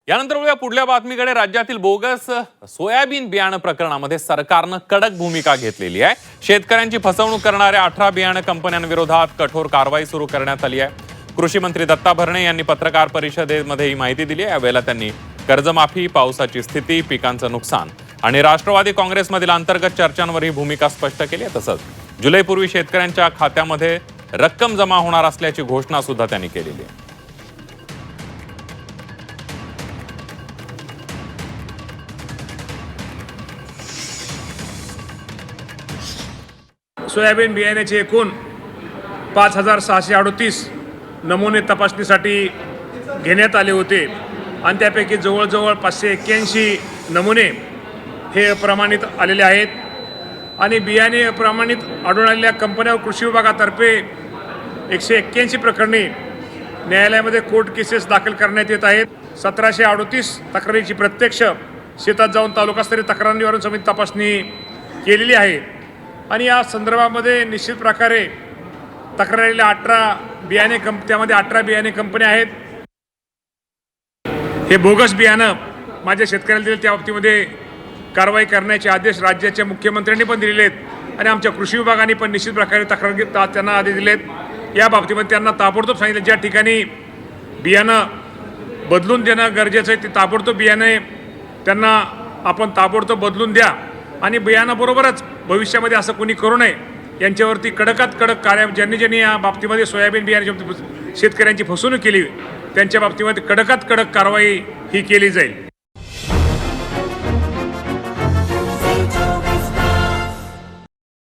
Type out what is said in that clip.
यानंतर वळूया पुढल्या बातमीकडे। राज्यातील बोगस सोयाबीन बियाणं प्रकरणामध्ये सरकारनं कडक भूमिका घेतलेली आहे। शेतकऱ्यांची फसवणूक करणाऱ्या 18 बियाणं कंपन्यांविरोधात कठोर कारवाई सुरू करण्यात आली आहे। कृषी मंत्री दत्ता भरणे यांनी पत्रकार परिषदेमध्ये ही माहिती दिली आहे। यावेळेला त्यांनी कर्जमाफी, पावसाची स्थिती, पिकांचं नुकसान आणि राष्ट्रवादी काँग्रेसमधील अंतर्गत चर्चांवर ही भूमिका स्पष्ट केली आहे। तसंच जुलैपूर्वी शेतकऱ्यांच्या खात्यामध्ये रक्कम जमा होणार असल्याची घोषणा सुद्धा त्यांनी केलेली आहे। सोयाबीन बियाण्याचे एकूण 5638 नमुने तपासणीसाठी घेण्यात आले होते आणि त्यापैकी जवळजवळ 581 नमुने हे अप्रमाणित आलेले आहेत आणि बियाणे अप्रमाणित आढळून आलेल्या कंपन्यांवर कृषी विभागातर्फे 181 प्रकरणी न्यायालयामध्ये कोर्ट केसेस दाखल करण्यात येत आहेत। 1738 तक्रारीची प्रत्यक्ष शेतात जाऊन तालुकास्तरीय तक्रार निवारण समिती तपासणी केलेली आहे आणि या संदर्भामध्ये निश्चित प्रकारे तक्रार आलेल्या 18 त्यामध्ये 18 बियाणे कंपन्या आहेत। हे बोगस बियाणं माझ्या शेतकऱ्याला दिले त्या बाबतीमध्ये कारवाई करण्याचे आदेश राज्याच्या मुख्यमंत्र्यांनी पण दिलेले आहेत आणि आमच्या कृषी विभागाने पण निश्चित प्रकारे तक्रार त्यांना आदेश दिलेत। या बाबतीमध्ये त्यांना ताबडतोब सांगितलं ज्या ठिकाणी बियाणं बदलून देणं गरजेचं आहे ते ताबडतोब बियाणे त्यांना आपण ताबडतोब बदलून द्या आणि बियाणाबरोबरच भविष्यामध्ये असं कोणी करू नये यांच्यावरती कडकात कडक ज्यांनी या बाबतीमध्ये सोयाबीन बियाण्याच्या शेतकऱ्यांची फसवणूक केली त्यांच्या बाबतीमध्ये कडकात कडक कारवाई ही केली जाईल।